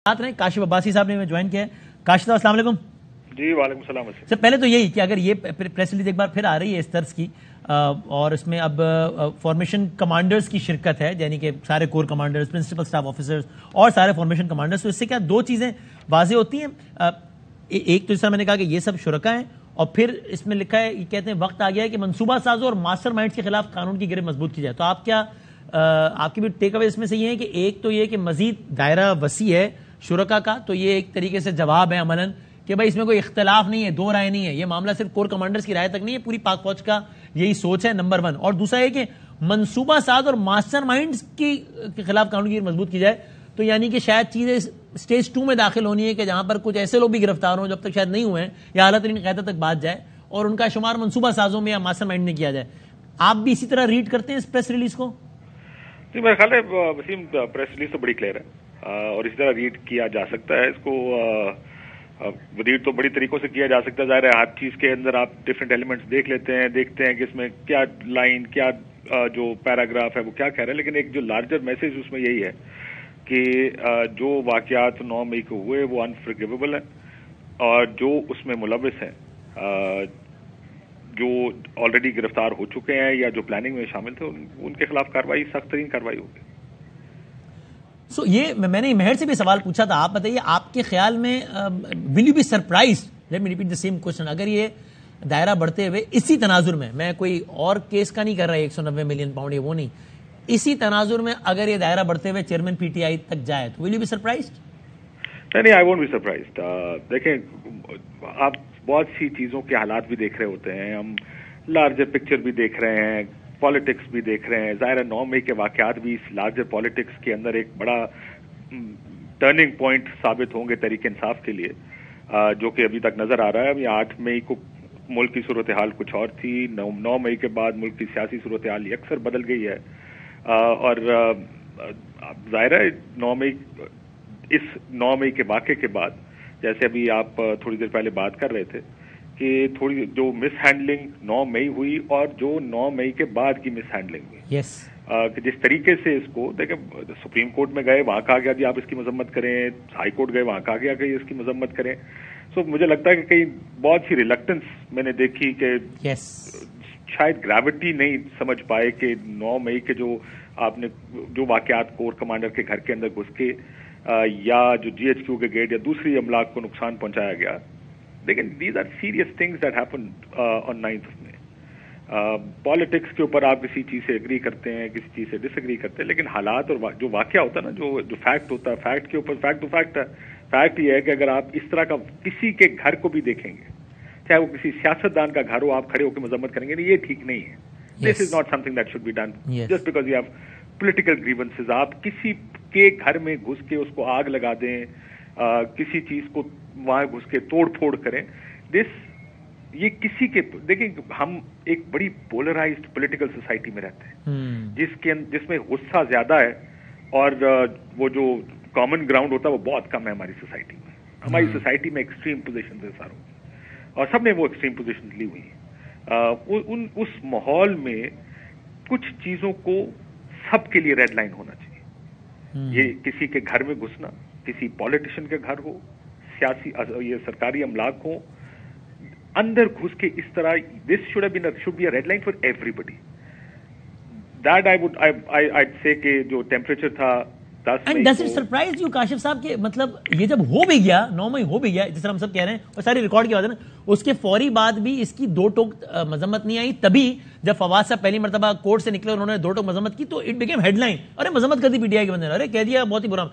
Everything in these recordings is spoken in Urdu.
ساتھ رہے کاشف عباسی صاحب نے ہمیں جوائن کیا ہے. کاشف صاحب السلام علیکم. جی وعلیکم السلام. سر پہلے تو یہی کہ اگر یہ پریس ریلیز ایک بار پھر آ رہی ہے اس طرز کی اور اس میں اب فارمیشن کمانڈرز کی شرکت ہے, یعنی کہ سارے corps commanders, principal staff officers اور سارے فارمیشن کمانڈرز, تو اس سے کیا دو چیزیں واضح ہوتی ہیں. ایک تو جیسا میں نے کہا کہ یہ سب شرکا ہیں, اور پھر اس میں لکھا ہے, یہ کہتے ہیں وقت آ گیا ہے کہ منصوبہ سازوں اور ماسٹر مائنڈز کے خلاف قانون کی گرفت مضبوط کی جائے. تو آپ کیا آپ کی بھی ٹیک اوے اس میں سے یہ ہے کہ ایک تو یہ کہ مزید دائرہ وسیع ہے شرکا کا, تو یہ ایک طریقے سے جواب ہے عملاً کہ بھائی اس میں کوئی اختلاف نہیں ہے, دو رائے نہیں ہے, یہ معاملہ صرف کور کمانڈرز کی رائے تک نہیں ہے, پوری پاک فوج کا یہی سوچ ہے, نمبر 1. اور دوسرا یہ کہ منصوبہ ساز اور ماسٹر مائنڈز کے خلاف قانون کی مضبوط کی جائے, تو یعنی کہ شاید چیزیں سٹیج 2 میں داخل ہونی ہے کہ جہاں پر کچھ ایسے لوگ بھی گرفتار ہوں جب تک شاید نہیں ہوئے ہیں, یا اعلیٰ ترین قیادت تک بات جائے اور ان کا شمار منصوبہ سازوں میں یا ماسٹر مائنڈ میں کیا جائے. آپ بھی اسی طرح ریڈ کرتے ہیں اس پریس ریلیز کو؟ جی میرا خیال ہے وسیم پریس ریلیز تو بڑی کلیئر ہے اور اسی طرح ریڈ کیا جا سکتا ہے. اس کو ریڈ تو بڑی طریقوں سے کیا جا سکتا ہے. ظاہر ہے ہر چیز کے اندر آپ ڈفرینٹ ایلیمنٹس دیکھ لیتے ہیں, دیکھتے ہیں کہ اس میں کیا لائن, کیا جو پیراگراف ہے وہ کیا کہہ رہے ہیں, لیکن ایک جو لارجر میسج اس میں یہی ہے کہ جو واقعات 9 مئی کو ہوئے وہ انفرگیویبل ہیں, اور جو اس میں ملوث ہیں, جو آلریڈی گرفتار ہو چکے ہیں یا جو پلاننگ میں شامل تھے, ان کے خلاف کارروائی, سخت ترین کارروائی ہوگی. سو یہ میں نے مہر سے بھی سوال پوچھا تھا, آپ بتائیے آپ کے خیال میں will you be surprised, let me repeat the same question, اگر یہ دائرہ بڑھتے ہوئے اسی تناظر میں کوئی اور کیس کا نہیں کر رہا 190 ملین پاؤنڈ, یہ وہ نہیں, اسی تناظر میں اگر یہ دائرہ بڑھتے ہوئے چیئرمین پی ٹی آئی تک جائے تو ول یو بی سرپرائزڈ؟ نہیں, آئی وونٹ بی سرپرائزڈ. دیکھیں آپ بہت سی چیزوں کے حالات بھی دیکھ رہے ہوتے ہیں, ہم لارجر پکچر بھی دیکھ رہے ہیں, پالیٹکس بھی دیکھ رہے ہیں. ظاہر ہے 9 مئی کے واقعات بھی اس لارجر پالیٹکس کے اندر ایک بڑا ٹرننگ پوائنٹ ثابت ہوں گے تحریک انصاف کے لیے, جو کہ ابھی تک نظر آ رہا ہے. ابھی 8 مئی کو ملک کی صورتحال کچھ اور تھی, 9 مئی کے بعد ملک کی سیاسی صورتحال یہ اکثر بدل گئی ہے, اور ظاہر ہے 9 مئی کے واقعے کے بعد, جیسے ابھی آپ تھوڑی دیر پہلے بات کر رہے تھے کہ تھوڑی جو مس ہینڈلنگ 9 مئی ہوئی اور جو 9 مئی کے بعد کی مس ہینڈلنگ ہوئی, yes. کہ جس طریقے سے اس کو دیکھیں, سپریم کورٹ میں گئے, وہاں کہا گیا کہ آپ اس کی مذمت کریں, ہائی کورٹ گئے, وہاں کہا گیا کہ اس کی مذمت کریں. سو مجھے لگتا ہے کہ کئی بہت سی ریلکٹنس میں نے دیکھی کہ yes. شاید گریوٹی نہیں سمجھ پائے کہ 9 مئی کے جو آپ نے جو واقعات کور کمانڈر کے گھر کے اندر گھس کے یا جو جی ایچ کیو کے گیٹ یا دوسری املاک کو نقصان پہنچایا گیا. لیکن these are serious things that happen on 9th of May. Politics کے اوپر آپ کسی چیز سے اگری کرتے ہیں, کسی چیز سے ڈس اگری کرتے ہیں, لیکن حالات اور جو واقعہ ہوتا ہے نا, جو فیکٹ ہوتا ہے, فیکٹ کے اوپر فیکٹ تو فیکٹ ہے. فیکٹ یہ ہے کہ اگر آپ اس طرح کا کسی کے گھر کو بھی دیکھیں گے, چاہے وہ کسی سیاستدان کا گھر ہو, آپ کھڑے ہو کے مذمت کریں گے, یہ ٹھیک نہیں ہے. This is not something that should be done just because you have political grievances. آپ کسی کے گھر میں گھس کے اس کو آگ لگا دیں, کسی چیز کو وہاں گھس کے توڑ پھوڑ کریں, یہ کسی کے, دیکھیں ہم ایک بڑی پولرائزڈ پولیٹیکل سوسائٹی میں رہتے ہیں جس میں غصہ زیادہ ہے اور وہ جو کامن گراؤنڈ ہوتا ہے وہ بہت کم ہے ہماری سوسائٹی میں. ہماری سوسائٹی میں ایکسٹریم پوزیشن ہے ساروں کی, اور سب نے وہ ایکسٹریم پوزیشن لی ہوئی ہیں. اس ماحول میں کچھ چیزوں کو سب کے لیے ریڈ لائن ہونا چاہیے. یہ کسی کے گھر میں گھسنا, کسی پالیٹیشین کے گھر ہو, سیاسی یہ سرکاری املاک ہو, اندر گھس کے اس طرح, this should be a red line for ایوری بڈی. دیٹ I'd say کہ جو ٹیمپریچر تھا 10 and does it surprise you Kashif صاحب کہ مطلب یہ جب ہو بھی گیا 9 مئی ہو بھی گیا, جس طرح ہم سب کہہ رہے ہیں, اور ساری ریکارڈ کی بات ہے نا, اس کے فوری بعد بھی اس کی دو ٹوک مذمت نہیں آئی. تبھی جب فواد صاحب پہلی مرتبہ کورٹ سے نکلے, انہوں نے دو ٹوک مذمت کی, تو اٹ بیکیم ہیڈ لائن, ارے مذمت کر دی پی ٹی آئی کے بندے نے, ارے کہہ دیا بہت ہی برا.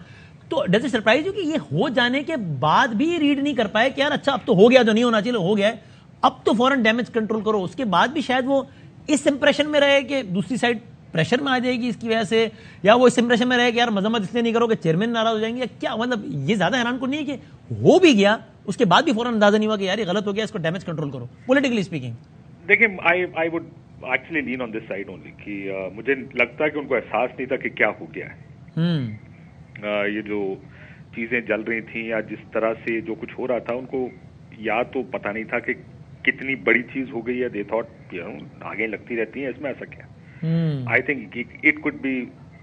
تو ڈز اٹ سرپرائز یو کہ یہ ہو جانے کے بعد بھی ریڈ نہیں کر پائے کہ یار اچھا اب تو ہو گیا, جو نہیں ہونا چاہیے ہو گیا ہے, اب تو فوراً ڈیمیج کنٹرول کرو. اس کے بعد بھی شاید وہ اس امپریشن میں رہے کہ دوسری سائڈ پریشر میں آ جائے گی اس کی وجہ سے, یا وہ اس امپریشن میں رہے کہ یار مذمت اس لیے نہیں کرو کہ چیئرمین ناراض ہو جائیں گے, یا کیا مطلب یہ زیادہ حیران کن نہیں ہے کہ ہو بھی گیا اس کے بعد بھی فوراً اندازہ نہیں ہوا کہ یار یہ غلط ہو گیا, اس کو ڈیمیج کنٹرول کرو پولیٹیکلی اسپیکنگ. دیکھیں I would actually lean on this side only کہ مجھے لگتا ہے کہ ان کو احساس نہیں تھا کہ کیا ہو گیا ہے. یہ جو چیزیں جل رہی تھیں یا جس طرح سے جو کچھ ہو رہا تھا, ان کو یا تو پتہ نہیں تھا کہ کتنی بڑی چیز ہو گئی ہے, دے تھاٹ آگے لگتی رہتی ہیں, اس میں ایسا کیا. I think it could be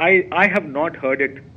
I have not heard it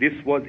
this was